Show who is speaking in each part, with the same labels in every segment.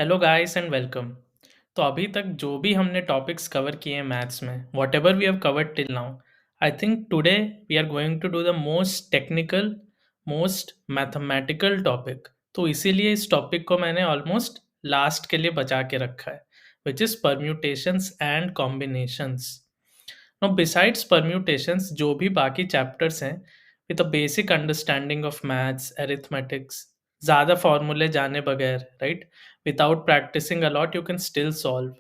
Speaker 1: Hello guys and welcome. तो अभी तक जो भी हमने टॉपिक्स कवर किए हैं मैथ्स में, whatever we have covered till now, I think today we are going to do the most technical, most mathematical topic. तो इसीलिए इस टॉपिक को मैंने ऑलमोस्ट लास्ट के लिए बचा के रखा है, which is permutations and combinations. Now besides permutations, जो भी बाकी चैप्टर्स हैं with a basic understanding of maths, arithmetics, ज़्यादा फॉर्मूले जाने बगैर, right, without practising a lot you can still solve.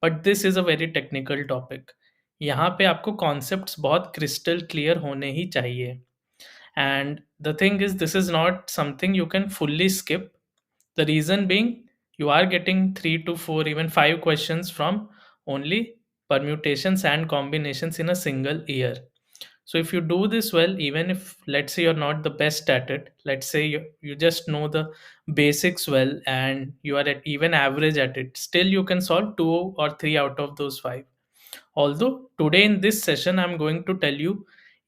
Speaker 1: But this is a very technical topic. यहाँ पे आपको कॉन्सेप्ट्स बहुत क्रिस्टल क्लियर होने ही चाहिए। And the thing is, this is not something you can fully skip. The reason being, you are getting 3 to 4, even 5 questions from only permutations and combinations in a single year. So if you do this well, even if let's say you're not the best at it, let's say you just know the basics well and you are at even average at it, still you can solve 2 or 3 out of those 5. Although today in this session, I'm going to tell you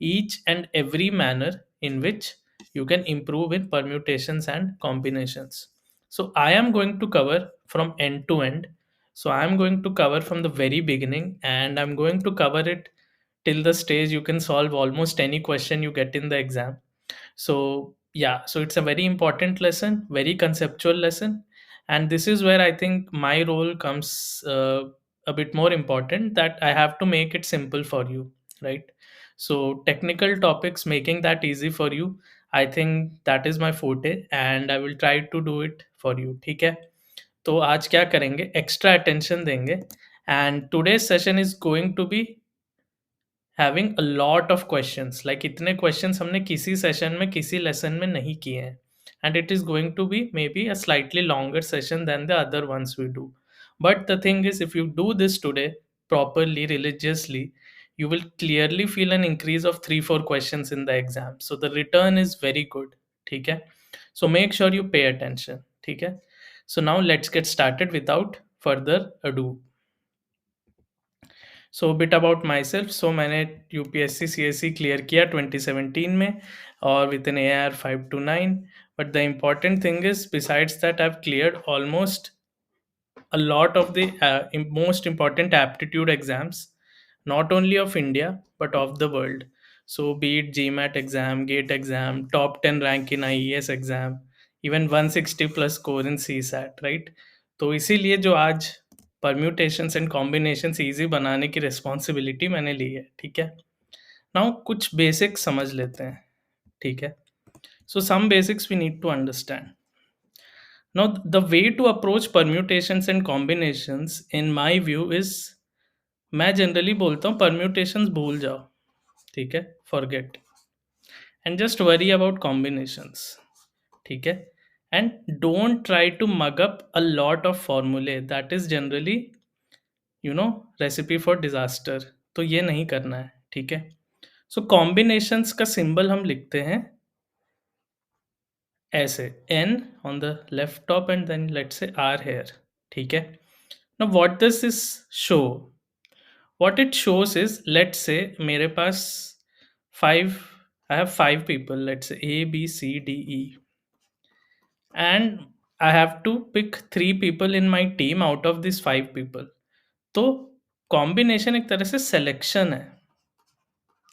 Speaker 1: each and every manner in which you can improve in permutations and combinations. So I am going to cover from end to end. So I am going to cover from the very beginning and I'm going to cover it till the stage you can solve almost any question you get in the exam. So yeah, so it's a very important lesson, very conceptual lesson, and this is where I think my role comes a bit more important, that I have to make it simple for you, right? So technical topics, making that easy for you, I think that is my forte and I will try to do it for you. ठीक है? तो आज क्या करेंगे, extra attention देंगे, and today session is going to be having a lot of questions, like इतने questions हमने किसी सेशन में, किसी लेसन में नहीं किए हैं, and it is going to be maybe a slightly longer session than the other ones we do. But the thing is, if you do this today properly, religiously, you will clearly feel an increase of 3 4 questions in the exam. So the return is very good. ठीक है? So make sure you pay attention. ठीक है? So now let's get started without further ado. So bit about myself. So मैंने UPSC CSE clear किया 2017 में, और with an AR 529. But the important thing is, besides that I have cleared almost a lot of the most important aptitude exams, not only of India but of the world. So be it GMAT exam, GATE exam, top 10 rank in IES exam, even 160 plus score in CSAT, right? तो इसीलिए जो आज permutations and combinations easy बनाने की responsibility मैंने ली है. ठीक है? नाउ कुछ बेसिक्स समझ लेते हैं. ठीक है? So some basics we need to understand. Now, the way to approach permutations and combinations, in my view, is, मैं जनरली बोलता हूँ permutations भूल जाओ. ठीक है? Forget. And just worry about combinations. ठीक है? And don't try to mug up a lot of formulae. That is generally, recipe for disaster. तो ये नहीं करना है. ठीक है? So combinations का symbol हम लिखते हैं ऐसे, n on the left top and then let's say r here. ठीक है? Now what does this show? What it shows is, let's say मेरे पास 5, I have 5 people, let's say A B C D E, and I have to pick 3 people in my team out of these 5 people. तो combination एक तरह से selection है.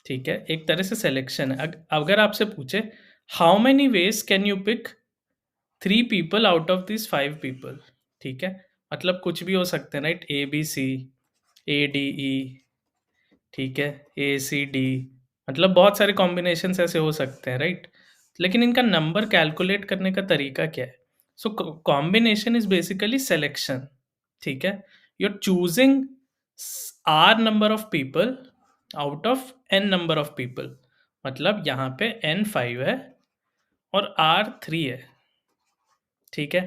Speaker 1: ठीक है? एक तरह से सिलेक्शन है. अगर आपसे पूछे how many ways can you pick 3 people out of this 5 people, ठीक है? मतलब कुछ भी हो सकते हैं, right? A B C, A D E, ठीक है? ए सी डी, मतलब बहुत सारे कॉम्बिनेशंस ऐसे हो सकते हैं, राइट? लेकिन इनका नंबर कैलकुलेट करने का तरीका क्या है? So combination is basically selection. ठीक है? You are choosing r number of people out of n number of people. मतलब यहाँ पे एन 5 है और आर 3 है. ठीक है?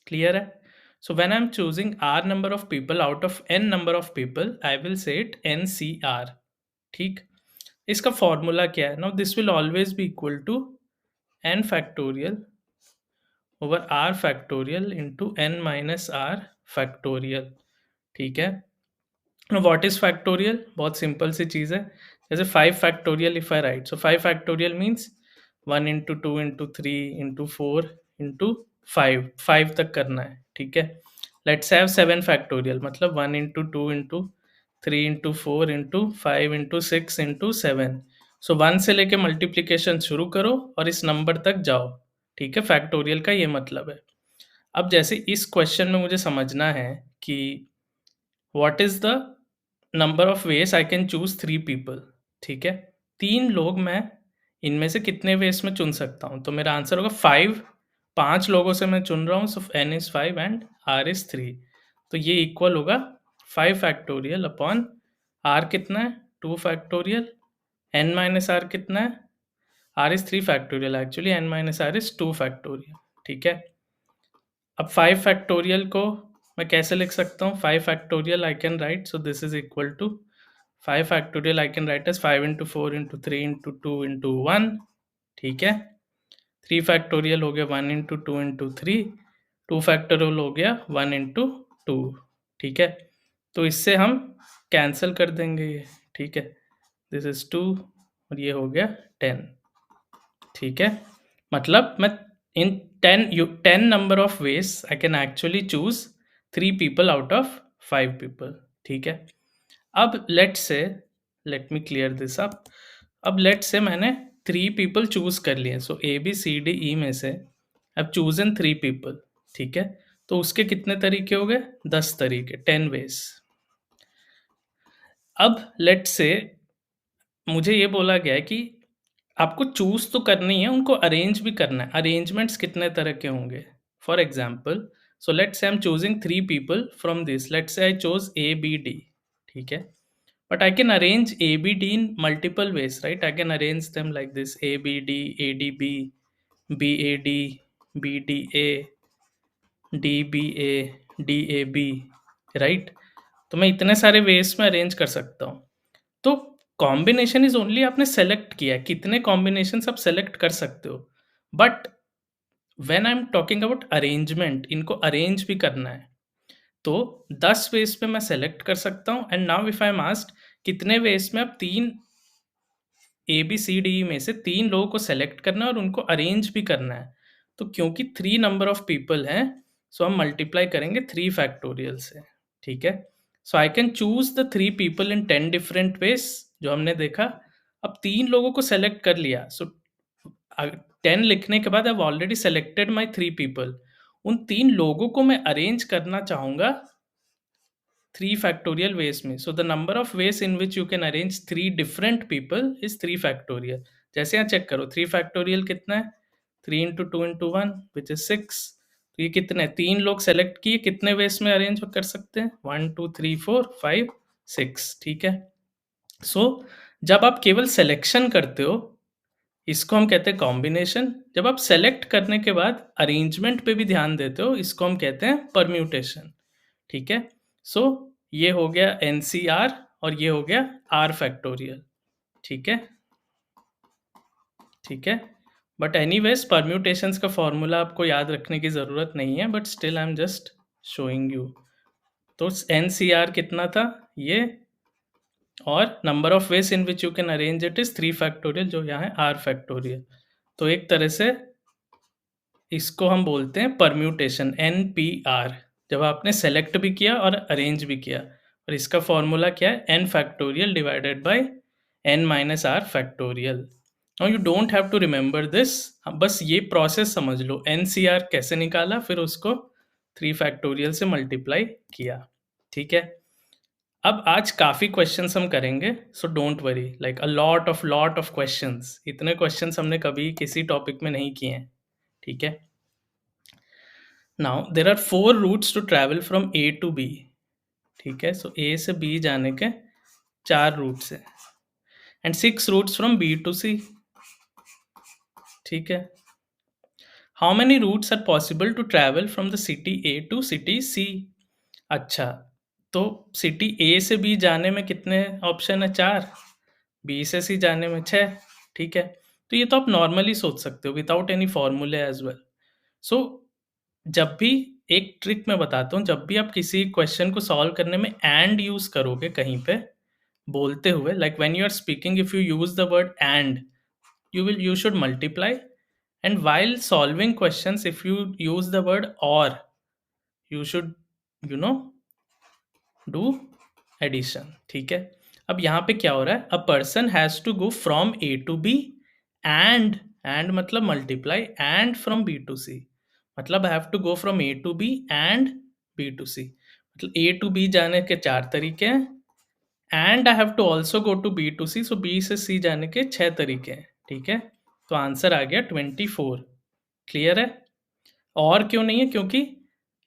Speaker 1: क्लियर है? So when I am choosing r number of people out of n number of people, I will say it NCR. ठीक? इसका फॉर्मूला क्या है? Now this will always be equal to n factorial over r factorial into n minus r factorial. ठीक है? Now what is factorial? बहुत simple सी चीज़ है. जैसे 5 factorial if I write, so 5 factorial means 1 into 2 into 3 into 4 into 5 तक करना है. ठीक है। लेट्स हैव 7 फैक्टोरियल, मतलब 1 into 2 into 3 into 4 into 5 into 6 into 7। सो 1 से लेके मल्टीप्लीकेशन शुरू करो और इस नंबर तक जाओ। ठीक है, फैक्टोरियल का ये मतलब है। अब जैसे इस क्वेश्चन में मुझे समझना है कि what is the number of ways I can choose 3 people. ठीक है, 3 लोग मैं इनमें से कितने वेज में चुन सकता हूँ, तो मेरा आंसर होगा 5। 5 लोगों से मैं चुन रहा हूँ, सो n is 5 and r is 3। तो ये इक्वल होगा 5 फैक्टोरियल अपॉन r कितना है 2 फैक्टोरियल, n माइनस r कितना है, r is 3 factorial, actually n minus r is 2 factorial. ठीक है, अब 5 फैक्टोरियल को मैं कैसे लिख सकता हूँ, 5 factorial I can write, so this is equal to 5 factorial I can write as 5 into 4 into 3 into 2 into 1। ठीक है, 3 फैक्टोरियल हो गया 1 इंटू 2 इंटू 3, 2 फैक्टोरियल हो गया 1 इंटू 2। ठीक है, तो इससे हम कैंसिल कर देंगे ये। ठीक है, दिस इज 2 और ये हो गया 10। ठीक है, मतलब मैं इन 10 number of ways I can actually choose 3 people out of 5 people. ठीक है, अब let me clear this up. अब लेट से मैंने 3 पीपल चूज कर लिए, सो ए बी सी डी ई में से अब चूजन 3 पीपल। ठीक है, तो उसके कितने तरीके हो गए, 10 तरीके, 10 वेज। अब लेट से मुझे ये बोला गया है कि आपको चूज तो करनी है, उनको अरेंज भी करना है। अरेंजमेंट्स कितने तरह के होंगे, for example so let's I am choosing 3 people from this, let's say I chose A B D. ठीक है, but I can arrange ABD in multiple ways, right? I can arrange them like this: ABD, ADB, BAD, BDA, DBA, DAB, right? तो मैं इतने सारे veg में arrange कर सकता हूँ। तो कॉम्बिनेशन इज ओनली आपने सेलेक्ट किया है, कितने कॉम्बिनेशन आप सेलेक्ट कर सकते हो, but when I am talking about arrangement, इनको अरेंज भी करना है। तो 10 वेज पे मैं सेलेक्ट कर सकता हूँ। And now if I am asked कितने वेज में अब 3 ए बी सी डी में से 3 लोगों को सेलेक्ट करना है और उनको अरेंज भी करना है, तो क्योंकि 3 नंबर ऑफ पीपल हैं, सो हम मल्टीप्लाई करेंगे 3 फैक्टोरियल से। ठीक है, so I can choose the 3 people in 10 different ways, जो हमने देखा। अब 3 लोगों को सेलेक्ट कर लिया, सो 10 लिखने के बाद I already selected my 3 people. उन 3 लोगों को मैं अरेंज करना चाहूंगा 3 factorial ways में। So the number of ways in which you can arrange 3 different people is 3 factorial। जैसे यहाँ चेक करो 3 factorial कितना है, 3 into 2 into 1 which is 6। तो ये कितने, 3 लोग सेलेक्ट किए, कितने वेज में अरेंज कर सकते हैं, 1 2 3 4 5 6। ठीक है, सो जब आप केवल सिलेक्शन करते हो, इसको हम कहते हैं कॉम्बिनेशन। जब आप सेलेक्ट करने के बाद अरेंजमेंट पे भी ध्यान देते हो, इसको हम कहते हैं परम्यूटेशन। ठीक है, सो ये हो गया NCR और ये हो गया R फैक्टोरियल। ठीक है, ठीक है, बट एनीवेज परम्यूटेशंस का फॉर्मूला आपको याद रखने की ज़रूरत नहीं है, but still I am just showing you. तो NCR कितना था ये, और number of ways in which you can arrange it is 3 factorial, जो यहाँ है R फैक्टोरियल। तो एक तरह से इसको हम बोलते हैं परम्यूटेशन, NPR, जब आपने सेलेक्ट भी किया और अरेंज भी किया। और इसका फॉर्मूला क्या है, n factorial divided by n minus r factorial. Now you don't have to remember this, बस ये प्रोसेस समझ लो, NCR कैसे निकाला, फिर उसको 3 फैक्टोरियल से मल्टीप्लाई किया। ठीक है, अब आज काफ़ी क्वेश्चंस हम करेंगे, सो don't worry, like a lot of questions. इतने क्वेश्चंस हमने कभी किसी टॉपिक में नहीं किए हैं। ठीक है, now there are 4 routes to travel from A to B। ठीक है, सो A से B जाने के 4 रूट्स हैं, and 6 routes from B to C। ठीक है, how many routes are possible to travel from the city A to city C। अच्छा, तो सिटी A से B जाने में कितने ऑप्शन है, 4। B से C जाने में 6। ठीक है, तो ये तो आप नॉर्मली सोच सकते हो विदाउट एनी फॉर्मूले एज वेल। सो जब भी, एक ट्रिक मैं बताता हूँ, जब भी आप किसी क्वेश्चन को सॉल्व करने में एंड यूज करोगे कहीं पे बोलते हुए, like when you are speaking, if you use the word and, you should multiply, and while solving questions if you use the word or, you should you know do addition, ठीक है। अब यहाँ पे क्या हो रहा है, a person has to go from A to B and मतलब multiply and from B to C, मतलब I have to go from A to B and B to C, मतलब ए टू बी जाने के 4 तरीके हैं and I have to also go to B to C, so B से सी जाने के 6 तरीके हैं, ठीक है। तो आंसर आ गया 24। क्लियर है? और क्यों नहीं है, क्योंकि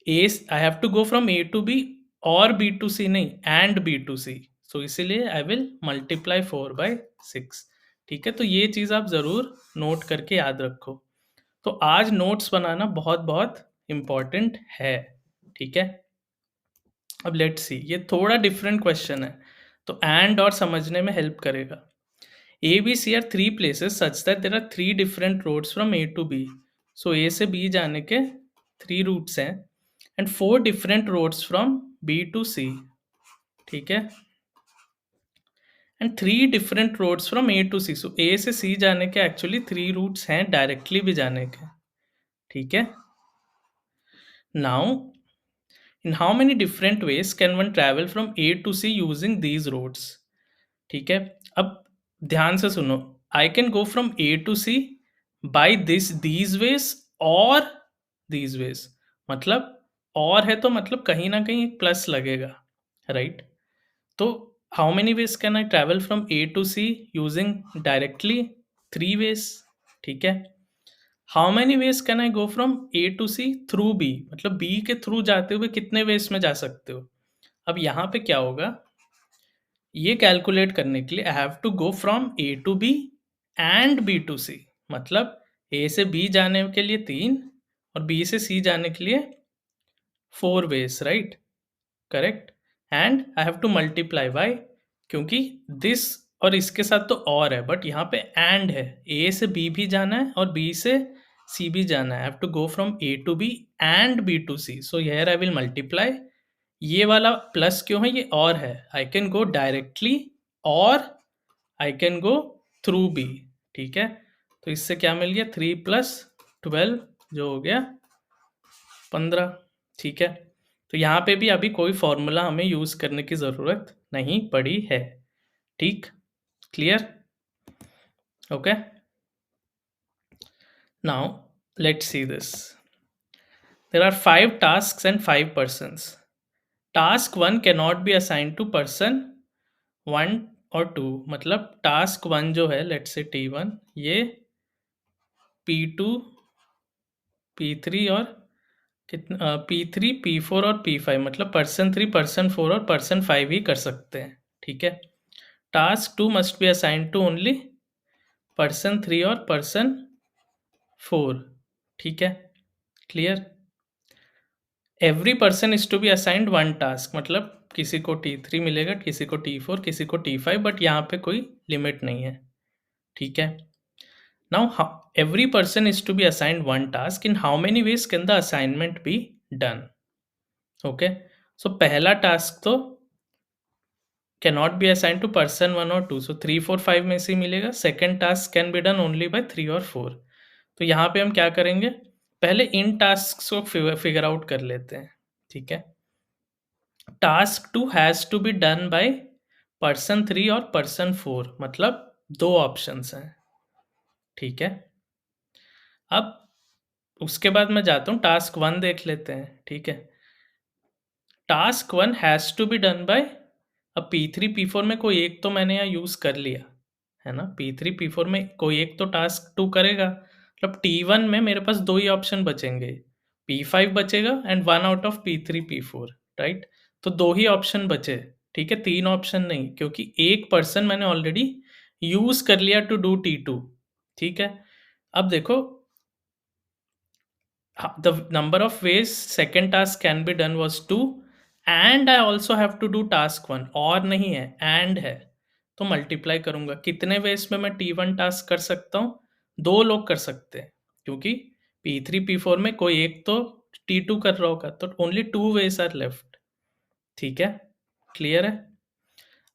Speaker 1: a I have to go from A to B और बी टू सी नहीं, and B to C, so इसीलिए आई विल मल्टीप्लाई 4/6, ठीक है। तो ये चीज़ आप ज़रूर नोट करके याद रखो। तो आज नोट्स बनाना बहुत बहुत इम्पॉर्टेंट है, ठीक है। अब लेट्स सी, ये थोड़ा डिफरेंट क्वेश्चन है, तो एंड और समझने में हेल्प करेगा। A B C are 3 places such that there are 3 different roads from A to B. So A से B जाने के 3 routes हैं and 4 different roads from B to C, ठीक है, and 3 different roads from A to C. So A से C जाने के actually 3 routes हैं directly भी जाने के, ठीक है। Now in how many different ways can one travel from A to C using these roads? ठीक है। अब ध्यान से सुनो, I can go from A to C by these ways और दीज वेज, मतलब और है तो मतलब कहीं ना कहीं एक प्लस लगेगा, राइट। तो how many ways can I travel from A to C using directly? 3 ways, ठीक है। How many ways can I go from A to C through B, मतलब बी के थ्रू जाते हुए कितने वेज में जा सकते हो? अब यहाँ पे क्या होगा, ये कैलकुलेट करने के लिए I have to go from A to B and B to C, मतलब ए से बी जाने के लिए 3 और बी से सी जाने के लिए 4 ways, right, correct. And I have to multiply by, क्योंकि दिस और इसके साथ तो और है, बट यहाँ पे एंड है, ए से बी भी जाना है और बी से सी भी जाना है। I have to go from A to B and B to C, so here I will multiply. ये वाला प्लस क्यों है, ये और है, आई कैन गो डायरेक्टली और I can go through B, ठीक है। तो इससे क्या मिल गया, 3 + 12 जो हो गया 15, ठीक है। तो यहाँ पे भी अभी कोई फॉर्मूला हमें यूज करने की जरूरत नहीं पड़ी है, ठीक, clear, okay. Now let's see this, there are 5 tasks and 5 persons. Task 1 cannot be assigned to person 1 और 2, मतलब टास्क 1 जो है, लेट्स से T1, ये P2 P3 और कितना P3 P4 और P5, मतलब पर्सन 3 पर्सन 4 और पर्सन 5 ही कर सकते हैं, ठीक है। Task 2 must be assign to only person 3 और पर्सन 4, ठीक है, clear. Every person is to be assigned 1 task, मतलब किसी को T3 मिलेगा, किसी को T4, किसी को T5, बट यहाँ पे कोई लिमिट नहीं है, ठीक है। Now, every person is to be assigned 1 task. In how many ways can the assignment be done? Okay. So, पहला टास्क तो cannot be assigned to person 1 और 2. So, 3, 4, 5 में से मिलेगा. Second task can be done only by 3 और 4. तो यहाँ पे हम क्या करेंगे, पहले इन टास्क को फिगर आउट कर लेते हैं, ठीक है। Task 2 has to be done by person 3 और पर्सन 4, मतलब 2 ऑप्शंस हैं, ठीक है। अब उसके बाद मैं जाता हूँ टास्क 1 देख लेते हैं, ठीक है। Task 1 has to be done by, अब P3 P4 में कोई एक तो मैंने यहाँ यूज़ कर लिया है ना, P3 P4 में कोई एक तो टास्क 2 करेगा, मतलब T1 में मेरे पास 2 ही ऑप्शन बचेंगे, P5 बचेगा and 1 out of P3 P4, right. तो 2 ही ऑप्शन बचे, ठीक है, 3 ऑप्शन नहीं, क्योंकि एक पर्सन मैंने ऑलरेडी यूज़ कर लिया टू डू T2, ठीक है। अब देखो, the number of ways second task can be done was 2 and I also have to do task 1, और नहीं है, and है, तो मल्टीप्लाई करूंगा। कितने वेज में मैं T1 टास्क कर सकता हूँ, 2 लोग कर सकते हैं, क्योंकि P3 P4 में कोई एक तो T2 कर रहा होगा, तो ओनली 2 वेज आर लेफ्ट, ठीक है, क्लियर है।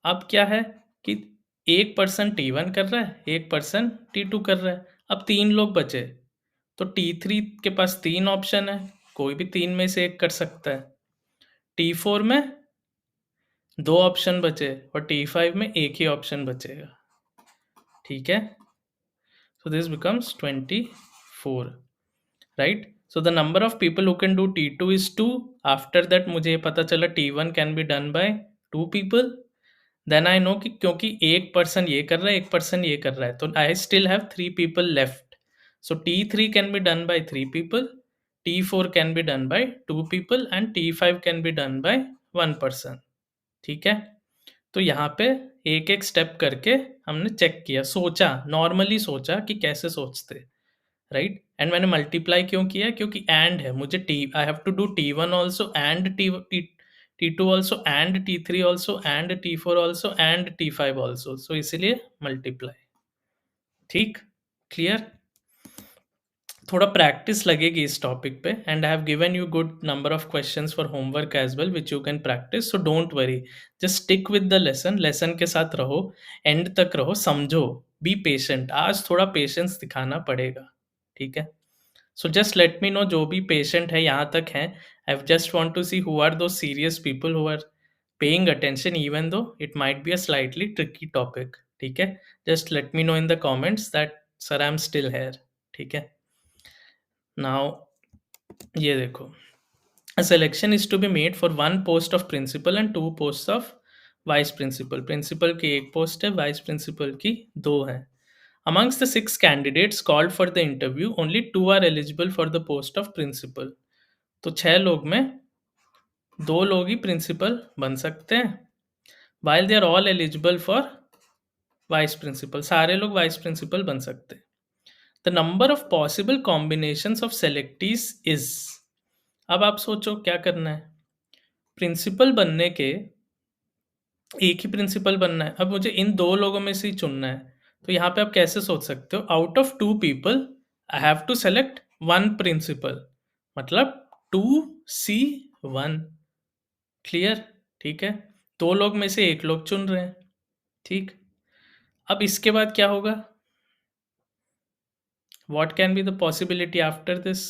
Speaker 1: अब क्या है कि एक पर्सन T1 कर रहा है, एक पर्सन T2 कर रहा है, अब 3 लोग बचे, तो T3 के पास 3 ऑप्शन है, कोई भी 3 में से एक कर सकता है। T4 में 2 ऑप्शन बचे और T5 में एक ही ऑप्शन बचेगा, ठीक है? So this becomes 24, right? So the number of people who can do T2 is 2. After that मुझे ये पता चला T1 can be done by 2 people. Then I know कि क्योंकि एक पर्सन ये कर रहा है, एक पर्सन ये कर रहा है, तो I still have 3 people left. So T3 can be done by 3 people, T4 can be done by 2 people and T5 can be done by 1 person. ठीक है? तो यहाँ पे एक एक स्टेप करके हमने चेक किया, सोचा, नॉर्मली सोचा कि कैसे सोचते, राइट? एंड मैंने मल्टीप्लाई क्यों किया? क्योंकि एंड है, मुझे I have to do T1 also and T2 also and T3 also and T4 also and T5 also, so इसीलिए मल्टीप्लाई। ठीक, क्लियर? थोड़ा प्रैक्टिस लगेगी इस टॉपिक पे and I have given you good number of questions for homework as well which you can practise, so don't worry, just stick with the lesson, lesson के साथ रहो, and तक रहो, समझो, बी पेशेंट। आज थोड़ा पेशेंस दिखाना पड़ेगा, ठीक है? So just let me know जो भी पेशेंट है यहाँ तक हैं, I just want to see who are though serious people who are paying attention even though it might be a slightly tricky topic, ठीक है? Just let me know in the comments that sir I am still here, ठीक है? Now ये देखो, a selection is to be made for one post of principal and 2 posts of vice principal. Principal की एक post है, vice principal की 2 है. Amongst the 6 candidates called for the interview, only 2 are eligible for the post of principal. तो 6 लोग में 2 लोग ही principal बन सकते हैं, while they are all eligible for vice principal. सारे लोग vice principal बन सकते हैं. The number of possible combinations of selectees is, अब आप सोचो क्या करना है, प्रिंसिपल बनने के, एक ही प्रिंसिपल बनना है, अब मुझे इन 2 लोगों में से ही चुनना है, तो यहाँ पे आप कैसे सोच सकते हो, out of 2 people I have to select 1 principal, मतलब 2C1, क्लियर? ठीक है, 2 लोग में से 1 लोग चुन रहे हैं, ठीक? अब इसके बाद क्या होगा, what can be the possibility after this?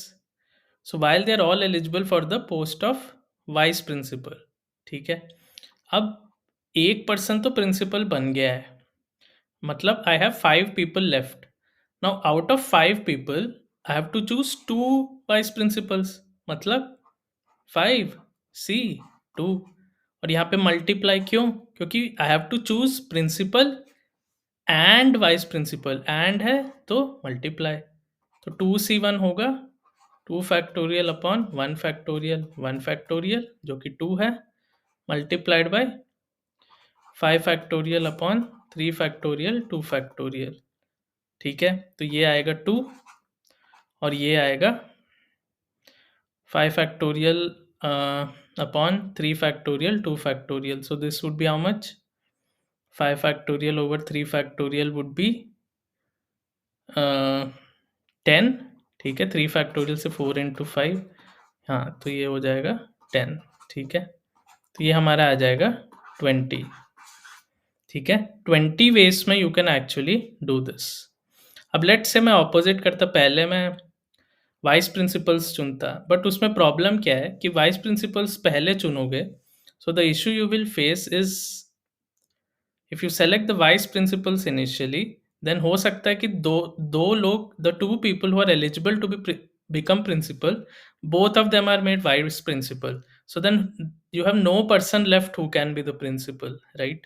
Speaker 1: So while they are all eligible for the post of vice principal, ठीक है, अब एक पर्सन तो प्रिंसिपल बन गया है, मतलब I have 5 people left. Now out of 5 people I have to choose 2 vice principals, मतलब 5C2, और यहाँ पे मल्टीप्लाई क्यों? क्योंकि I have to choose principal and vice principal, and है तो मल्टीप्लाई, तो 2C1 होगा 2 फैक्टोरियल अपॉन 1 फैक्टोरियल 1 फैक्टोरियल जो कि 2 है, multiplied by 5 factorial upon 3 factorial 2 factorial, ठीक है? तो ये आएगा 2 और ये आएगा 5 factorial upon 3 factorial 2 factorial, so this would be how much, 5 factorial over 3 factorial would be 10, ठीक है? 3 फैक्टोरियल से 4 इंटू 5, हाँ, तो ये हो जाएगा 10, ठीक है? तो ये हमारा आ जाएगा 20, ठीक है? 20 वेज में you can actually do this. अब लेट्स से मैं ऑपोजिट करता, पहले मैं वाइस प्रिंसिपल्स चुनता, बट उसमें प्रॉब्लम क्या है कि वाइस प्रिंसिपल्स पहले चुनोगे, so the issue you will face is if you select the vice principals initially, then हो सकता है कि दो लोग, the 2 people who are eligible to be become principal, both of them are made vice principal, so then you have no person left who can be the principal, right?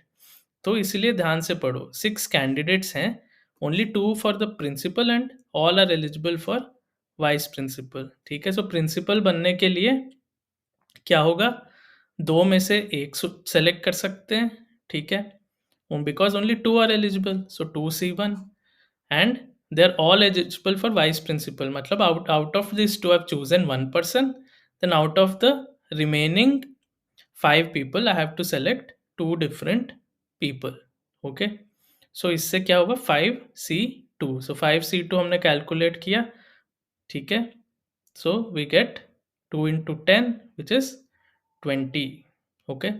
Speaker 1: तो इसलिए ध्यान से पढ़ो, 6 कैंडिडेट्स हैं, only 2 for the principal and all are eligible for vice principal, ठीक है? So principal बनने के लिए क्या होगा, 2 में से 1 सेलेक्ट कर सकते हैं, ठीक है? Because only 2 are eligible, so 2C1, and they're all eligible for vice principal, मतलब out of these 2 I've chosen 1 person, then out of the remaining 5 people I have to select 2 different people, okay? So इससे क्या होगा, 5C2, so 5C2 हमने calculate किया, ठीक है? So we get 2 into 10 which is 20, okay?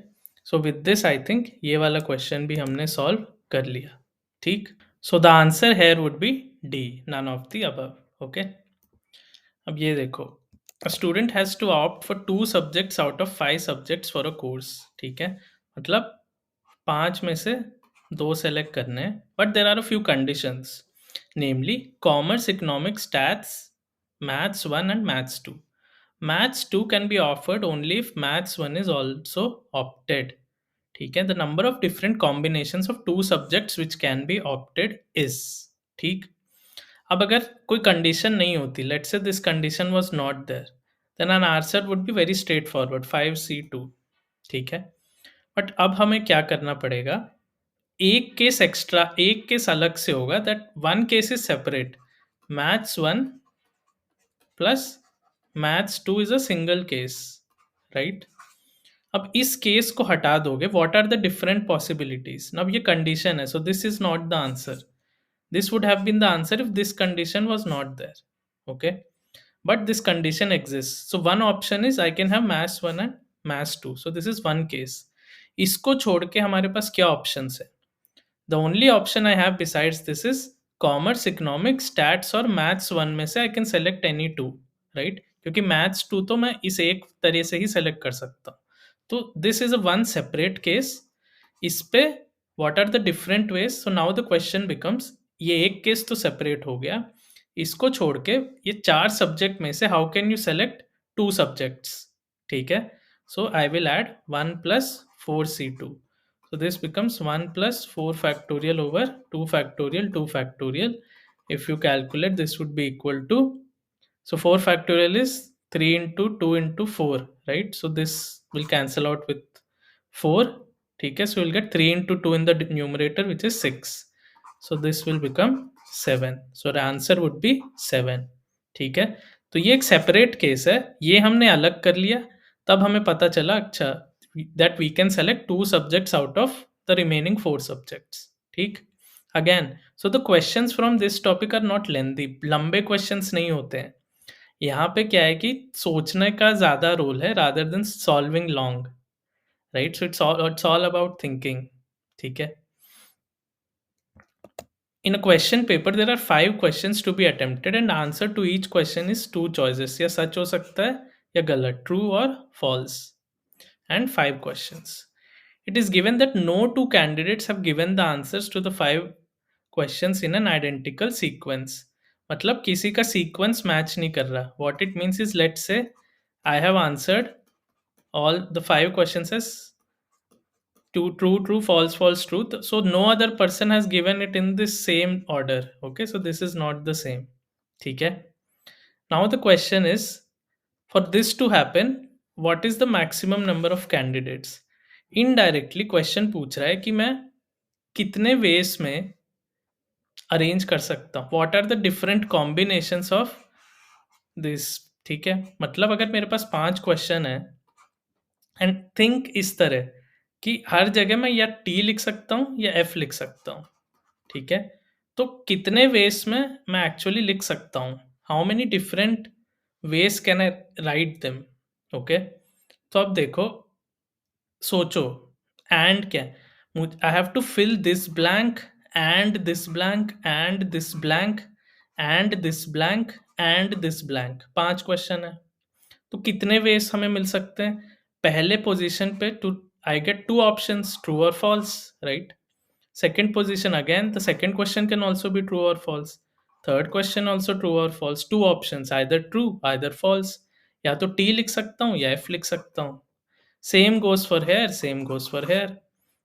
Speaker 1: So with this I think ये वाला question भी हमने सॉल्व कर लिया, ठीक? So the answer here would be D, none of the above, okay? अब ये देखो, A student has to opt for 2 subjects out of 5 subjects for a course. ठीक है, मतलब 5 में से 2 सेलेक्ट करने हैं, but there are a few conditions, namely commerce, economics, stats, maths 1 and maths 2. Maths 2 can be offered only if Maths 1 is also opted. ठीक है, the number of different combinations of 2 subjects which can be opted is. ठीक, अब अगर कोई condition नहीं होती, let's say this condition was not there, then an answer would be very straightforward 5C2. ठीक है, बट अब हमें क्या करना पड़ेगा, एक केस एक्स्ट्रा, एक केस अलग से होगा, that one case is separate, maths 1 plus maths 2 is a single case, right. अब इस केस को हटा दोगे, what are the different possibilities, अब ये कंडीशन है, so this is not the answer. This would have been the answer if this condition was not there. Okay, but this condition exists. So one option is I can have maths 1 and maths 2. So this is one case. इसको छोड़ के हमारे पास क्या options है? The only option I have besides this is commerce, economics, stats और maths 1 में से I can select any two, right? क्योंकि maths 2 तो मैं इस एक तरह से ही select कर सकता हूँ. तो this is a one separate case. इस पे what are the different ways? So now the question becomes, ये एक केस तो सेपरेट हो गया, इसको छोड़ के ये 4 सब्जेक्ट में से how can you select 2 subjects. ठीक है, so I will add 1 plus 4C2. So this becomes 1 plus 4 factorial over 2 factorial 2 factorial. If you calculate, this would be equal to, so 4 factorial is 3 into 2 into 4, right? So this will cancel out with 4. Okay, so we'll get 3 into 2 in the numerator, which is 6. So this will become 7. So the answer would be 7. ठीक है, तो ये एक separate case है, ये हमने अलग कर लिया, तब हमें पता चला अच्छा that we can select 2 subjects out of the remaining 4 subjects. ठीक, again, so the questions from this topic are not lengthy, लंबे questions नहीं होते हैं. यहाँ पे क्या है कि सोचने का ज़्यादा रोल है rather than solving long, right? So it's all about thinking. ठीक है, in a question paper there are 5 questions to be attempted and answer to each question is 2 choices, या सच हो सकता है या गलत, true or false, and 5 questions. It is given that no 2 candidates have given the answers to the 5 questions in an identical sequence. मतलब किसी का sequence match नहीं कर रहा. What it means is, let's say I have answered all the 5 questions as true, true, false, false, true. So no other person has given it in this same order. Okay, so this is not the same. ठीक है. Now the question is, for this to happen, what is the maximum number of candidates? Indirectly question पूछ रहा है कि मैं कितने veg में arrange कर सकता हूँ, what are the different combinations of this. ठीक है, मतलब अगर मेरे पास 5 क्वेश्चन है एंड थिंक इस तरह कि हर जगह मैं या टी लिख सकता हूँ या एफ लिख सकता हूँ. ठीक है, तो कितने वेज में मैं एक्चुअली लिख सकता हूँ, how many different ways can I write them. Okay, तो अब देखो, सोचो, एंड क्या है, I have to fill this blank and this blank and this blank and this blank and this blank. 5 question है, तो कितने वेज हमें मिल सकते हैं. पहले पोजीशन पे two I get 2 options, true और false, right. Second position, again the second question can also be true or false. Third question also true or false. 2 options, either true either false. या तो T लिख सकता हूँ या F लिख सकता हूँ. Same goes for here, same goes for here.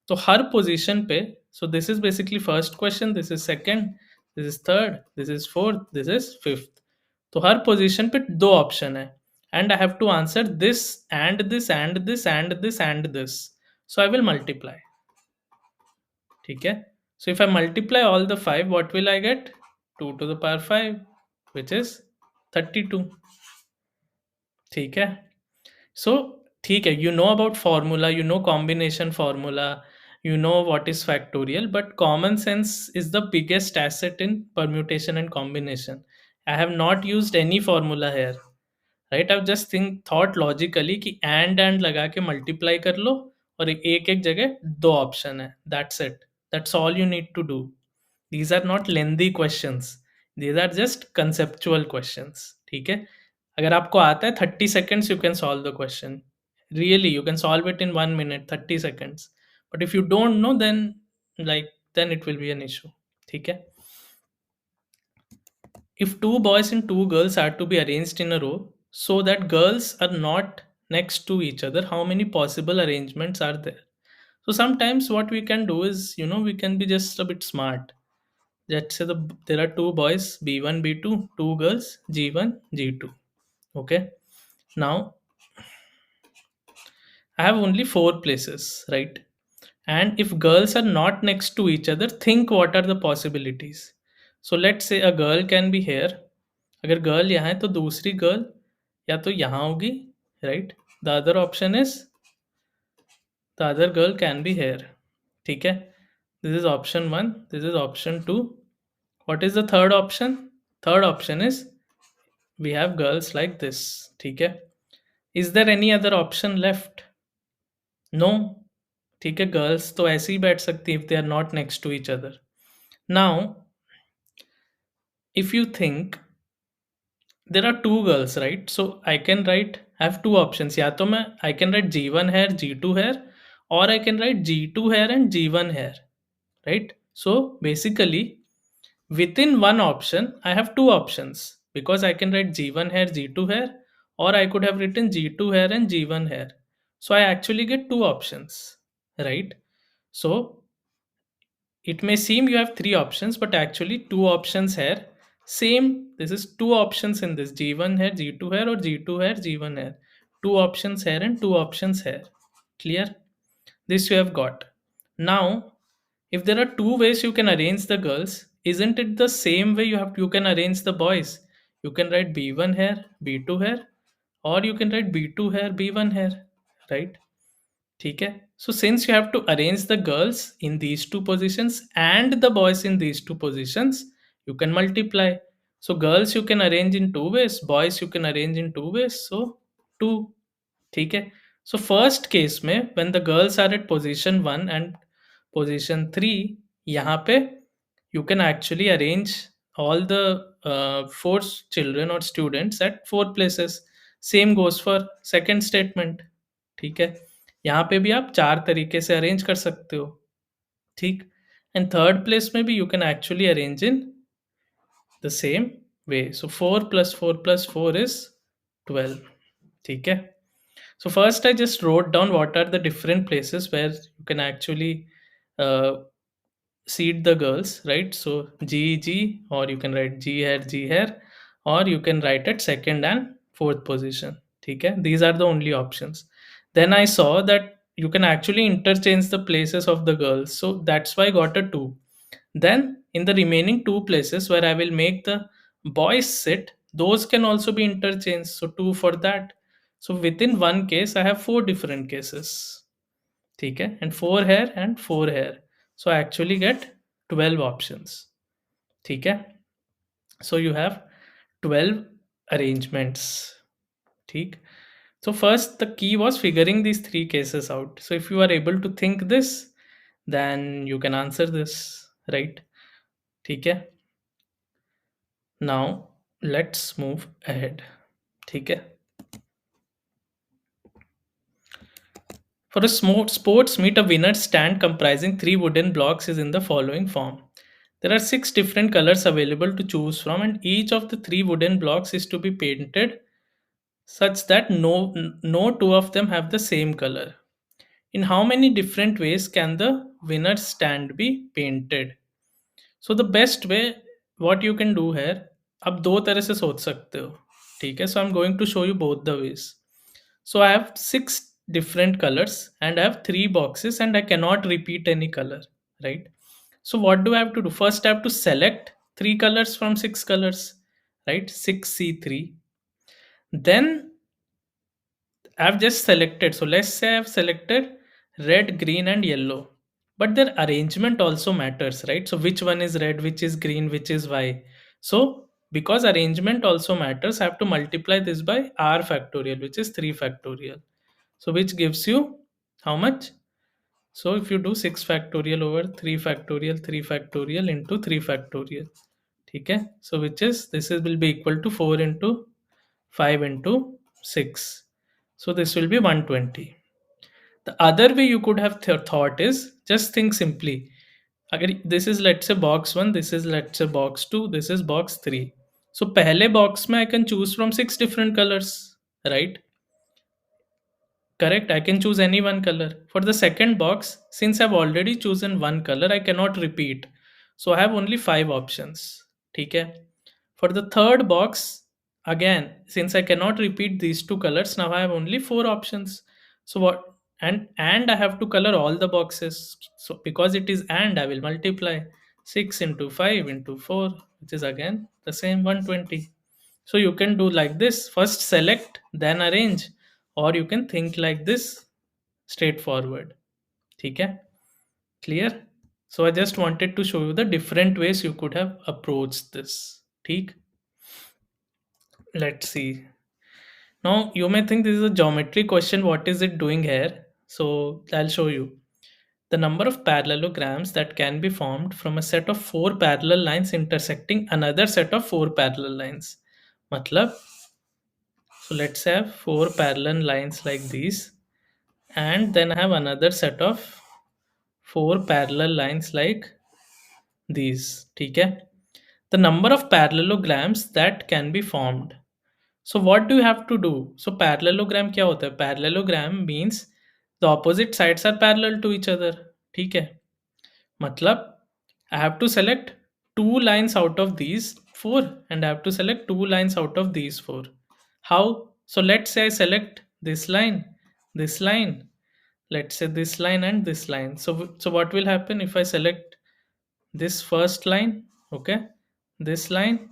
Speaker 1: तो हर position पे, so this is basically first question, this is second, this is third, this is fourth, this is fifth. तो हर position पे 2 option है and I have to answer this and this and this and this and this. So I will multiply. ठीक है, so if I multiply all the 5, what will I get? 2 to the power 5, which is 32. ठीक है, so ठीक है, you know about formula, you know combination formula, you know what is factorial, but common sense is the biggest asset in permutation and combination. I have not used any formula here, right. अब just think thought logically कि and लगा के multiply कर लो और एक एक जगह 2 option है, that's it, that's all you need to do. These are not lengthy questions, these are just conceptual questions. ठीक है, अगर आपको आता है 30 seconds you can solve the question. Really, you can solve it in 1 minute, 30 seconds. But if you don't know, then it will be an issue. ठीक है. If two boys and two girls are to be arranged in a row so that girls are not next to each other, how many possible arrangements are there? So sometimes what we can do is, we can be just a bit smart. Let's say there are two boys, B1, B2, two girls, G1, G2. Okay. Now I have only four places, right? And if girls are not next to each other, think what are the possibilities. So let's say a girl can be here. अगर girl यहाँ है तो दूसरी girl या तो यहाँ होगी, right. The other option is the other girl can be here. ठीक है. This is option one, this is option two. What is the third option? Third option is we have girls like this. ठीक है. Is there any other option left? No. ठीक है. Girls तो ऐसे ही बैठ सकती है if they are not next to each other. Now if you think there are two girls, right? So I can write, I have two options. या तो मैं I can write G1 here, G2 here, or I can write G2 here and G1 here, right? So basically within one option I have two options because I can write G1 here, G2 here, or I could have written G2 here and G1 here. So I actually get two options, right? So it may seem you have three options, but actually two options here. Same, this is two options in this, G1 here, G2 here, or G2 here, G1 here. Two options here and two options here. Clear? This you have got. Now, if there are two ways you can arrange the girls, isn't it the same way you can arrange the boys? You can write B1 here, B2 here, or you can write B2 here, B1 here, right? ठीक है. So since you have to arrange the girls in these two positions and the boys in these two positions, you can multiply. So girls you can arrange in two ways, boys you can arrange in two ways, so two. ठीक है. So first case में when the girls are at position 1 and position 3, यहाँ पे you can actually arrange all the four children or students at four places. Same goes for second statement. ठीक है. यहाँ पे भी आप चार तरीके से अरेंज कर सकते हो. ठीक. एंड थर्ड प्लेस में भी you can actually arrange in the same way. So 4 + 4 + 4 is 12. ठीक है. So first I just wrote down what are the different places where you can actually uh, seat the girls, right? So G, or you can write G here, or you can write at second and fourth position. Okay, these are the only options. Then I saw that you can actually interchange the places of the girls, so that's why I got a 2. Then in the remaining two places where I will make the boys sit, those can also be interchanged, so 2 for that. So within one case I have four different cases. Okay, and 4 here and 4 here. So I actually get 12 options. Okay, so you have 12 arrangements. ठीक. So first the key was figuring these three cases out. So if you are able to think this, then you can answer this, right? ठीक है. Now let's move ahead. ठीक है. For a sports meet, a winner's stand comprising three wooden blocks is in the following form. There are six different colors available to choose from, and each of the three wooden blocks is to be painted such that no two of them have the same color. In how many different ways can the winner's stand be painted? So the best way, what you can do here, आप दो तरह से सोच सकते हो. ठीक है. So I'm going to show you both the ways. So I have six different colors and I have three boxes and I cannot repeat any color, right? So what do I have to do? First I have to select three colors from six colors, right? 6C3. Then I've just selected. So let's say I've selected red, green, and yellow. But their arrangement also matters, right? So which one is red, which is green, which is Y. So because arrangement also matters, I have to multiply this by R factorial, which is 3 factorial. So which gives you how much? So if you do 6 factorial over 3 factorial, 3 factorial into 3 factorial. Okay. So which is, this is will be equal to 4 into 5 into 6. So this will be 120. The other way you could have thought is just think simply. This is let's say box 1, this is let's say box 2, this is box 3. So पहले box में I can choose from 6 different colors, right? Correct, I can choose any one color. For the second box, since I've already chosen one color, I cannot repeat. So I have only 5 options. Okay. For the third box, again, since I cannot repeat these two colors, now I have only 4 options. So what, and I have to color all the boxes. So because it is and, I will multiply 6 into 5 into 4, which is again the same 120. So you can do like this, first select, then arrange, or you can think like this, straightforward. Okay, clear? So I just wanted to show you the different ways you could have approached this. ठीक? Let's see. Now you may think this is a geometry question. What is it doing here? So I'll show you. The number of parallelograms that can be formed from a set of 4 parallel lines intersecting another set of 4 parallel lines. मतलब, so let's have 4 parallel lines like these, and then I have another set of 4 parallel lines like these. ठीक है? The number of parallelograms that can be formed. So what do you have to do? So parallelogram क्या होता है? Parallelogram means the opposite sides are parallel to each other. ठीक है? मतलब I have to select 2 lines out of these 4, and I have to select 2 lines out of these 4. How? So let's say I select this line, let's say this line and this line. So what will happen if I select this first line? Okay, this line,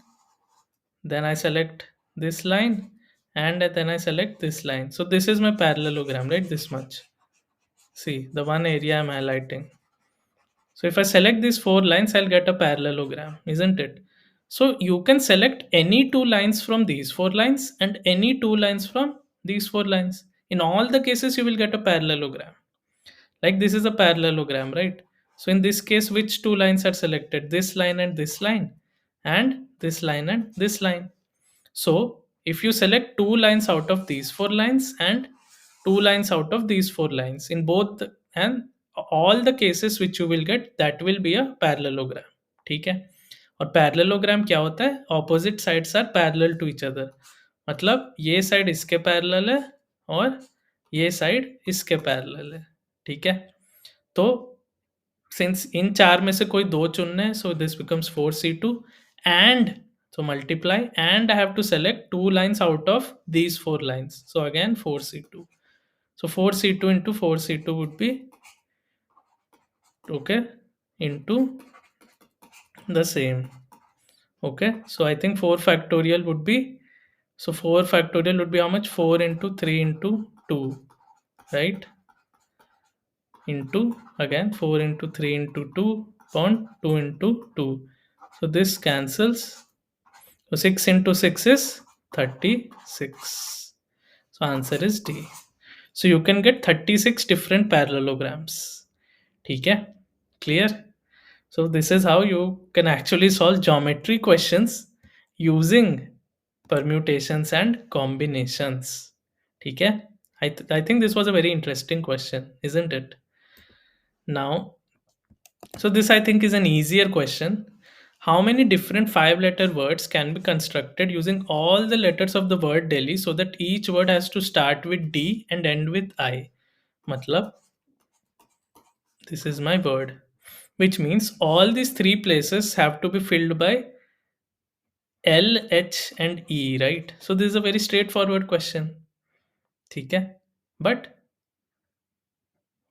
Speaker 1: then I select this line, and then I select this line. So this is my parallelogram, right? This much. See the one area I'm highlighting. So if I select these 4 lines, I'll get a parallelogram, isn't it? So you can select any 2 lines from these 4 lines and any 2 lines from these 4 lines. In all the cases, you will get a parallelogram. Like this is a parallelogram, right? So in this case, which 2 lines are selected? This line and this line, and this line and this line. So if you select 2 lines out of these 4 lines and 2 lines out of these 4 lines, in both and all the cases which you will get, that will be a parallelogram. ठीक है? और parallelogram क्या होता है? Opposite sides are parallel to each other. मतलब ये side इसके parallel है और ये साइड इसके पैरेलल है. ठीक है? तो सिंस इन चार में से कोई दो चुनने हैं, so this becomes 4c2, and so multiply, and I have to select 2 lines out of these 4 lines. So again 4c2. So 4c2 into 4c2 would be okay into the same. Okay, so I think 4 factorial would be, so 4 factorial would be how much? 4 into 3 into 2, right? Into again 4 into 3 into 2 upon 2 into 2. So this cancels. So 6 into 6 is 36. So answer is D. So you can get 36 different parallelograms. ठीक है? Clear? So this is how you can actually solve geometry questions using permutations and combinations. ठीक है? I think this was a very interesting question, isn't it? Now, so this I think is an easier question. How many different 5-letter words can be constructed using all the letters of the word Delhi so that each word has to start with D and end with I? Matlab, this is my word, which means all these 3 places have to be filled by L, H and E, right? So this is a very straightforward question. ठीक है? But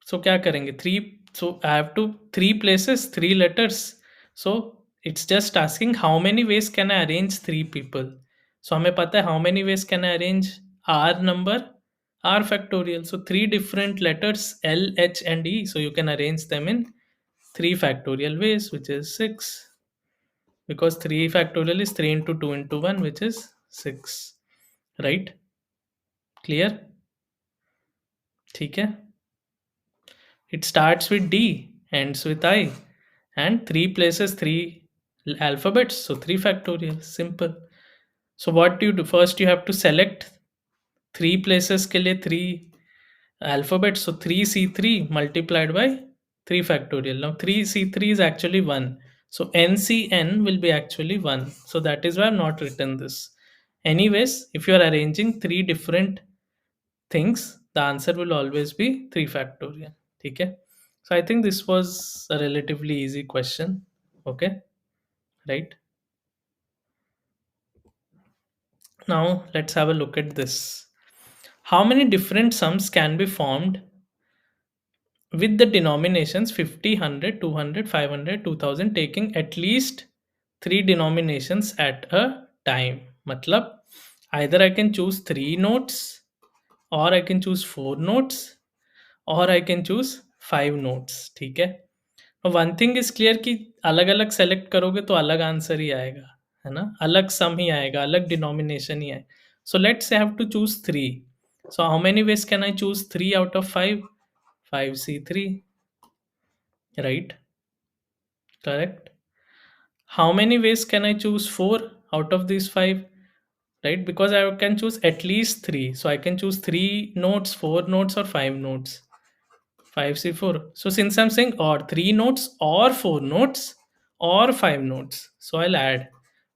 Speaker 1: so क्या करेंगे? 3, so I have to 3 places, 3 letters. So it's just asking how many ways can I arrange 3 people. So हमें पता है how many ways can I arrange R number, R factorial. So 3 different letters L, H and E. So you can arrange them in 3 factorial ways, which is 6. Because 3 factorial is 3 into 2 into 1, which is 6. Right? Clear? ठीक है? It starts with D, ends with I, and 3 places, 3 alphabets, so 3 factorial. Simple. So what do you do? First you have to select three places के लिए three alphabets. So 3C3 multiplied by 3 factorial. Now 3C3 is actually 1. So NCN will be actually 1. So that is why I've not written this. Anyways, if you are arranging three different things, the answer will always be 3 factorial. Okay? So I think this was a relatively easy question. Okay? Right? Now let's have a look at this. How many different sums can be formed with the denominations 50, 100, 200, 500, 2000, taking at least three denominations at a time? Matlab, either I can choose three notes, or I can choose four notes, और I can choose 5 notes. ठीक है. One thing is clear कि अलग अलग select करोगे तो अलग answer ही आएगा, है ना, अलग सम ही आएगा, अलग डिनोमिनेशन ही आएगा. So let's have to choose 3. So how many ways can I choose 3 out of 5? 5C3, right? Correct. How many ways can I choose 4 out of these 5? Right, because I can choose at least 3, so I can choose 3 notes, 4 notes, or 5 notes. 5C4. So since I'm saying or 3 notes or 4 notes or 5 notes, so I'll add.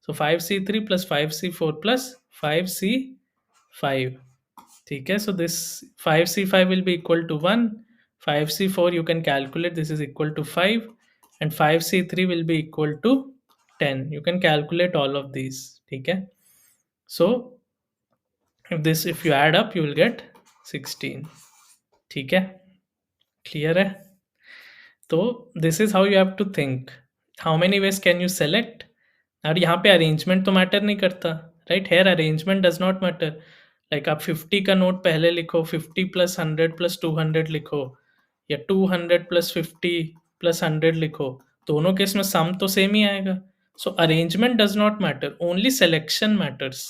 Speaker 1: So 5C3 plus 5C4 plus 5C5. Okay, so this 5C5 will be equal to 1. 5C4 you can calculate, this is equal to 5, and 5C3 will be equal to 10. You can calculate all of these. Okay, so if you add up, you will get 16. Okay, clear है? तो this is how you have to think. How many ways can you select? और यहाँ पे arrangement तो matter नहीं करता, right? Here arrangement does not matter. Like आप 50 का नोट पहले लिखो, 50 प्लस 100 प्लस 200 लिखो, या 200 प्लस 50 प्लस 100 लिखो, दोनों केस में सम तो सेम ही आएगा. So arrangement does not matter, only selection matters.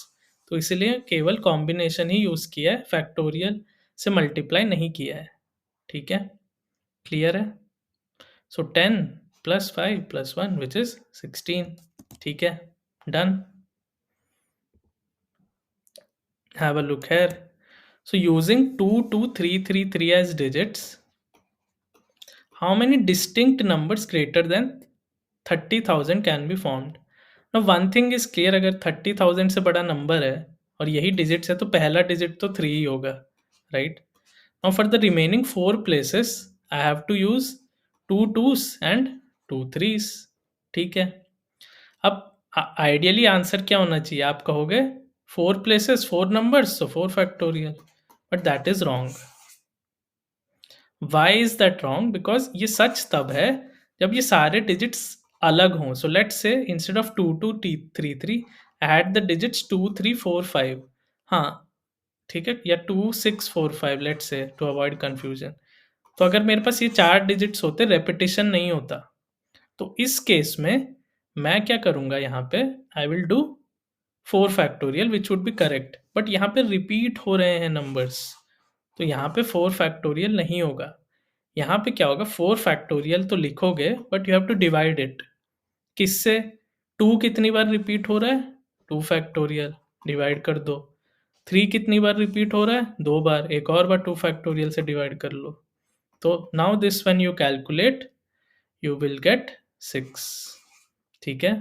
Speaker 1: तो इसीलिए केवल कॉम्बिनेशन ही यूज किया है, फैक्टोरियल से मल्टीप्लाई नहीं किया है. ठीक है, क्लियर है? So 10 plus 5 plus 1, which is 16. ठीक है, done. Have a look here. So using 2, 2, 3, 3, 3 as digits, how many distinct numbers greater than 30,000 can be formed? Now one thing is clear, अगर 30,000 से बड़ा नंबर है और यही डिजिट्स है तो पहला डिजिट तो 3 ही होगा, right? Now for the remaining 4 places, I have to use 2 2s and 2 3s. ठीक है. अब आइडियली आंसर क्या होना चाहिए? आप कहोगे 4 places 4 numbers, so 4 factorial, but that is wrong. Why is that wrong? Because ये सच तब है जब ये सारे डिजिट्स अलग हों. So let's say instead of 2 2 3 3 add the digits 2 3 4 5. हाँ, ठीक है, या 2 6 4 5, let's say, to avoid confusion. तो अगर मेरे पास ये 4 डिजिट्स होते, रेपिटेशन नहीं होता, तो इस केस में मैं क्या करूंगा? यहाँ पे I will do 4 factorial which would be correct. But यहाँ पे रिपीट हो रहे हैं नंबर्स, तो यहाँ पे 4 फैक्टोरियल नहीं होगा. यहाँ पे क्या होगा? 4 फैक्टोरियल तो लिखोगे, but you have to divide it. किससे? 2 कितनी बार रिपीट हो रहा है? 2 फैक्टोरियल, डिवाइड कर दो. 3 कितनी बार रिपीट हो रहा है? 2 बार, एक और बार 2 फैक्टोरियल से डिवाइड कर लो. तो now this when you calculate, you will get 6. ठीक है.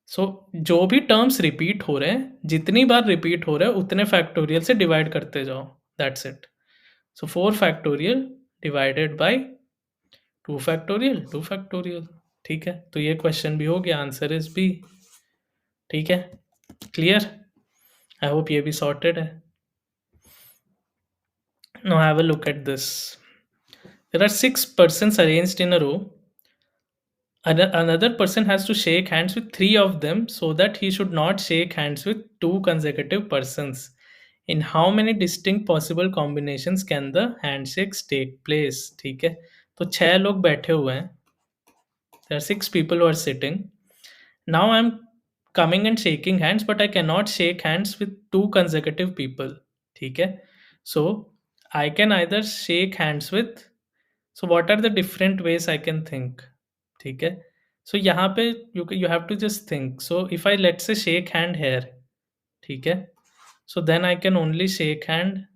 Speaker 1: सो जो भी टर्म्स रिपीट हो रहे हैं, जितनी बार रिपीट हो रहे हैं उतने फैक्टोरियल से डिवाइड करते जाओ. That's it. So 4 factorial divided by 2 factorial, 2 factorial. ठीक है, तो ये क्वेश्चन भी हो गया. Answer is B. ठीक है, क्लियर? आई होप ये भी सॉर्टेड है. Now have a look at this. There are 6 persons arranged in a row. Another person has to shake hands with 3 of them so that he should not shake hands with 2 consecutive persons. In how many distinct possible combinations can the handshakes take place? ठीक है, तो 6 लोग बैठे हुए हैं. There are 6 people who are sitting. Now I'm coming and shaking hands, but I cannot shake hands with 2 consecutive people. ठीक है, so I can either shake hands with, so what are the different ways I can think? ठीक है, so यहाँ पे you have to just think. So if I let say shake hand here, ठीक है, so then I can only shake hand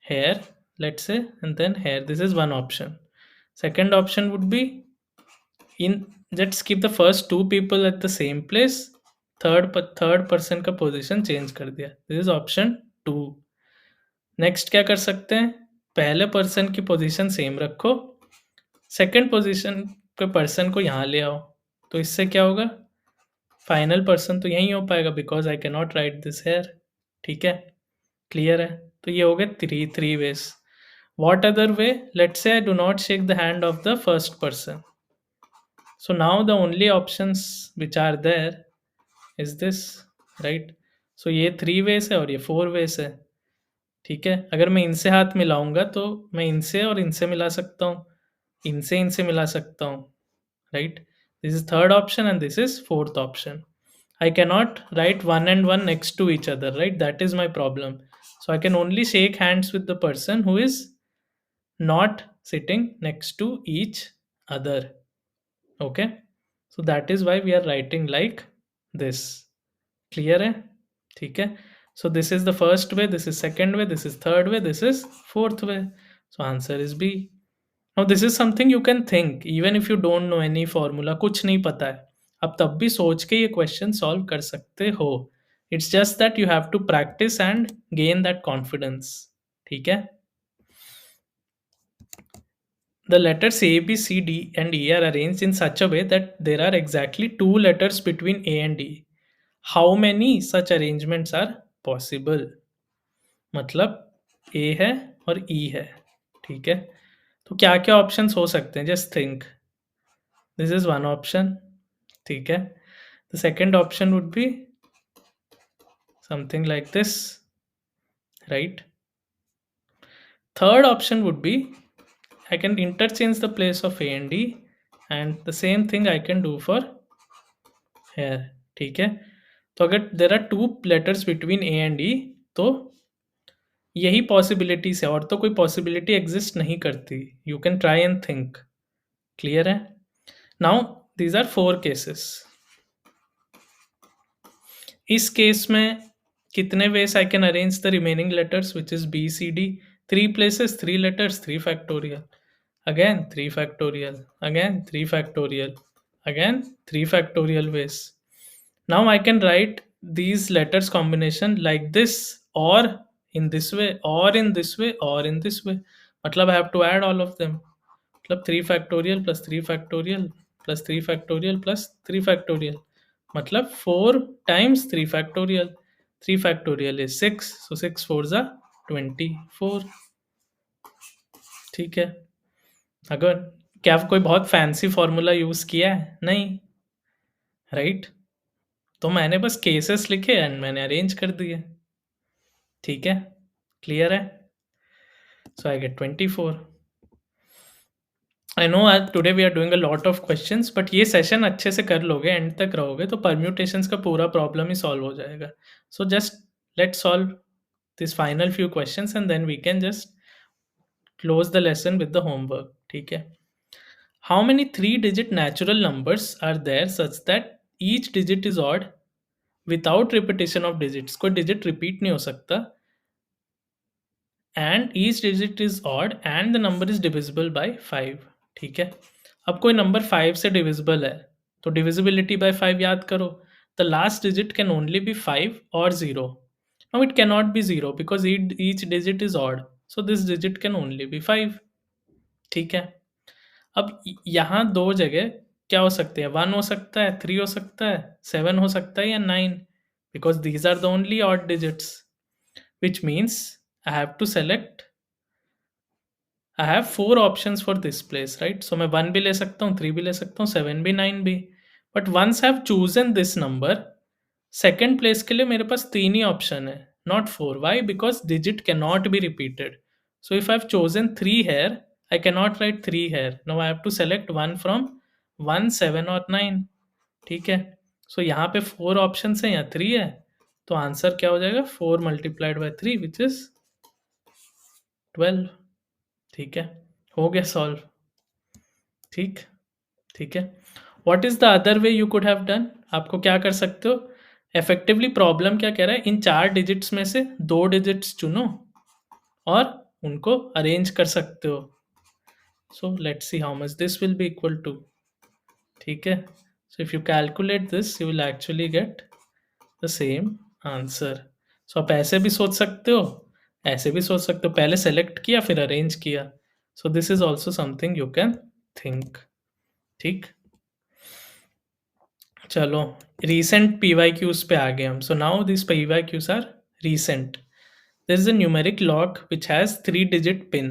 Speaker 1: here, let's say, and then here. This is one option. Second option would be, in let's keep the first two people at the same place, third person का position change कर दिया. This is option 2. Next क्या कर सकते हैं, पहले person की position same रखो, सेकंड पोजीशन पे पर्सन को यहाँ ले आओ. तो इससे क्या होगा, फाइनल पर्सन तो यही हो पाएगा because I can not write this here. ठीक है, क्लियर है. तो ये हो गए three ways. What other way? Let's say I do not shake the hand of the first person. So now the only options which are there is this, right? So ये 3 ways है और ये 4 ways है. ठीक है, अगर मैं इनसे हाथ मिलाऊंगा तो मैं इनसे और इनसे मिला सकता हूँ, इनसे मिला सकता हूँ, right? This is third option and this is fourth option. I cannot write one and one next to each other, right? That is my problem. So I can only shake hands with the person who is not sitting next to each other. Okay, so that is why we are writing like this. Clear hai? ठीक है. So this is the first way, this is second way, this is third way, this is fourth way. So answer is B. Now this is something you can think even if you don't know any formula, कुछ नहीं पता है, अब तब भी सोच के ये क्वेश्चन सॉल्व कर सकते हो. It's just that you have to practice and gain that confidence. ठीक है. The letters A, B, C, D, and E are arranged in such a way that there are exactly 2 letters between A and E. How many such arrangements are possible? मतलब A है और E है. ठीक है, तो क्या क्या options हो सकते हैं, just think. This is one option. ठीक है, the second option would be something like this, right. Third option would be I can interchange the place of A and D and the same thing I can do for here. ठीक है, तो अगर there are 2 letters between A and E तो यही possibilities है और तो कोई पॉसिबिलिटी एग्जिस्ट नहीं करती. You can try and think. Clear है. Now these are 4 cases. इस केस में कितने ways I can arrange the remaining letters which is B C D. 3 places, 3 letters, 3 factorial, again 3 factorial, again 3 factorial, again 3 factorial ways. Now I can write these letters combination like this, or in this way, or in this way, or in this way. मतलब I have to add all of them. मतलब 3 factorial plus 3 factorial plus 3 factorial plus 3 factorial. मतलब 4 times 3 factorial. 3 factorial is 6. So 6 4s are 24. ठीक है, अगर क्या कोई बहुत fancy formula use किया है, नहीं, राइट. तो मैंने बस केसेस लिखे एंड मैंने अरेंज कर दिए. ठीक है, क्लियर है. So I get 24. I know आज today we are doing a lot of questions, but ये सेशन अच्छे से कर लोगे, एंड तक रहोगे तो परम्यूटेशंस का पूरा प्रॉब्लम ही सॉल्व हो जाएगा. So just let's solve this final few questions and then we can just close the lesson with the homework. ठीक है. How many 3-digit natural numbers are there such that each digit is odd without repetition of digits? कोई digit repeat नहीं हो सकता, and each digit is odd and the number is divisible by 5. ठीक है, अब कोई नंबर 5 से divisible है तो डिविजिबिलिटी बाय 5 याद करो. The last digit can only be 5 or 0. Now it cannot be 0 because each digit is odd. So this digit can only be 5. ठीक है, अब यहाँ 2 जगह क्या हो सकते हैं, 1 हो सकता है, 3 हो सकता है, 7 हो सकता है या 9, because these are the only odd digits, which means I have to select, I have 4 options for this place, right? So मैं 1 भी ले सकता हूँ, 3 भी ले सकता हूँ, 7 भी, 9 भी. But once I have chosen this number, second place के लिए मेरे पास 3 ही ऑप्शन है, not 4. Why? Because digit cannot be repeated. So if I have chosen 3 here, I cannot write 3 here. Now I have to select one from 1, 7 or 9. ठीक है, so यहाँ पे 4 options हैं, यहाँ 3 है, तो आंसर क्या हो जाएगा, 4 multiplied by 3 which is 12. ठीक है, हो गया सॉल्व. ठीक, ठीक है। What is the other way you could have done? आपको क्या कर सकते हो? इफेक्टिवली प्रॉब्लम क्या कह रहा है, इन 4 डिजिट्स में से 2 डिजिट्स चुनो और उनको अरेंज कर सकते हो। So let's see how much this will be equal to. ठीक है। So if you calculate this you will actually get the same answer. So आप ऐसे भी सोच सकते हो, ऐसे भी सोच सकते हो, पहले सेलेक्ट किया फिर अरेंज किया। सो this is also something you can think. ठीक। चलो, recent PYQs पे आ गए हम. So now these PYQs are recent. There is a numeric lock which has 3-digit pin.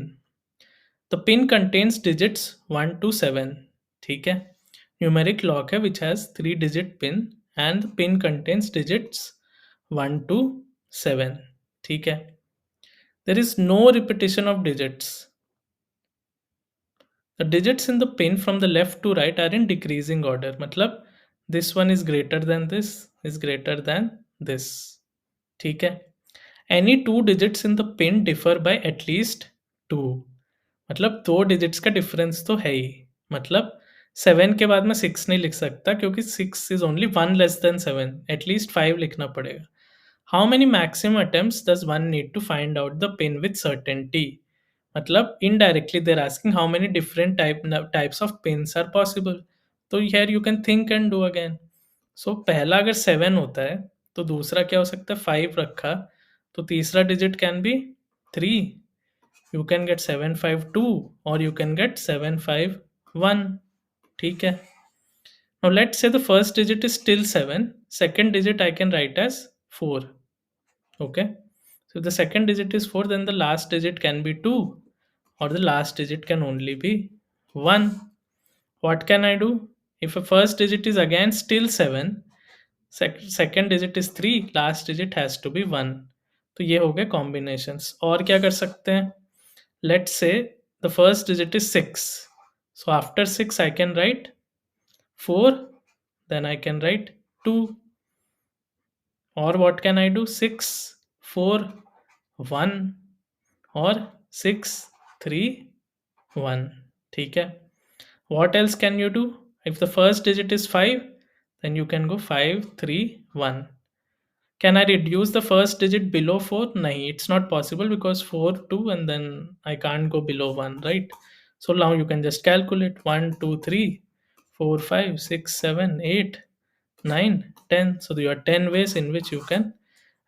Speaker 1: The pin contains digits 1 to 7. ठीक है. Numeric lock है which has 3-digit pin and the pin contains digits 1 to 7. ठीक है. There is no repetition of digits. The digits in the pin from the left to right are in decreasing order. मतलब this one is greater than this, is greater than this. ठीक है. Any 2 digits in the pin differ by at least 2. मतलब 2 digits का difference तो है ही. मतलब 7 के बाद मैं 6 नहीं लिख सकता क्योंकि 6 is only 1 less than 7. At least 5 लिखना पड़ेगा. How many maximum attempts does one need to find out the pin with certainty? मतलब indirectly they're asking how many different types of pins are possible. तो here you can think and do again. So पहला अगर 7 होता है तो दूसरा क्या हो सकता है, 5 रखा तो तीसरा digit can be 3. You can get 752 or you can get 751. ठीक है. Now let's say the first digit is still 7, second digit I can write as 4. Okay. So if the second digit is 4, then the last digit can be 2 or the last digit can only be 1. What can I do? If a first digit is again still 7, second digit is 3, last digit has to be 1. तो ये हो गए combinations. और क्या कर सकते हैं? Let's say the first digit is 6. So after 6 I can write 4, then I can write 2. Or what can I do? 6, 4, 1 or 6, 3, 1. ठीक है. What else can you do? If the first digit is 5, then you can go 5, 3, 1. Can I reduce the first digit below 4? Nahi, it's not possible because 4, 2 and then I can't go below 1, right? So now you can just calculate 1, 2, 3, 4, 5, 6, 7, 8, 9, 10. So there are 10 ways in which you can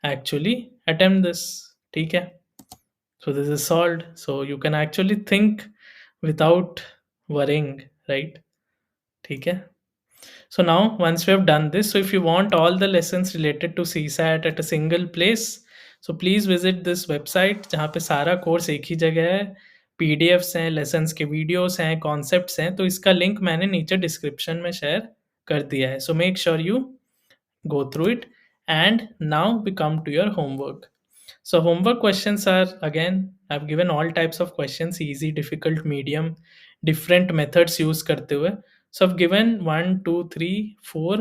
Speaker 1: actually attempt this. ठीक है. So this is solved. So you can actually think without worrying, right? ठीक है. So now once we have done this, so if you want all the lessons related to CSAT at a single place, so please visit this website जहाँ पे सारा course एक ही जगह है, PDFs हैं, lessons के videos हैं, concepts हैं, तो इसका लिंक मैंने नीचे डिस्क्रिप्शन में शेयर कर दिया है. So make sure you go through it. And now we come to your homework. So homework questions are, again, I've given all types of questions, easy, difficult, medium, different methods use करते हुए. So I've given 1, 2, 3, 4,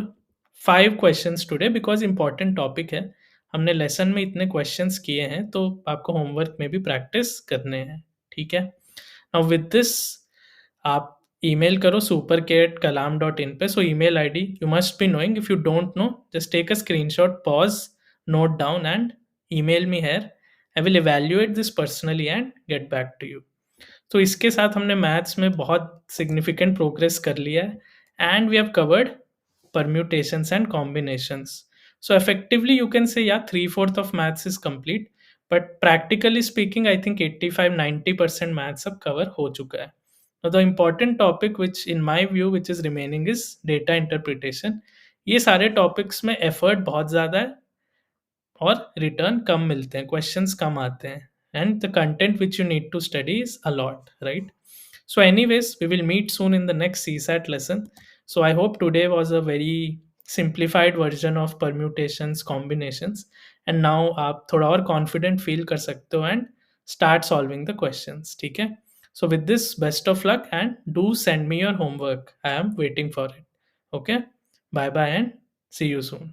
Speaker 1: 5 questions today because important topic है. हमने lesson में इतने questions किए हैं तो आपको होमवर्क में भी प्रैक्टिस करने हैं. ठीक है. नाउ विद दिस आप ईमेल करो super@kalam.in पे. So email ID you must be knowing. If you don't know just take a screenshot, pause, note down and email me here. I will evaluate this personally and get back to you. तो इसके साथ हमने maths में बहुत significant progress कर लिया है and we have covered permutations and combinations. So effectively you can say yeah, 3/4 of maths is complete, but practically speaking I think 85-90% maths अब cover हो चुका है. Now the important topic which in my view which is remaining is data interpretation. ये सारे topics में effort बहुत ज़्यादा है और रिटर्न कम मिलते हैं, क्वेश्चंस कम आते हैं, and the content which you need to study is a lot, right? So anyways, we will meet soon in the next CSAT lesson. So I hope today was a very simplified version of permutations, combinations, and now आप थोड़ा और confident feel कर सकते हो and start solving the questions. ठीक है. So with this, best of luck and do send me your homework. I am waiting for it. Okay. Bye bye and see you soon.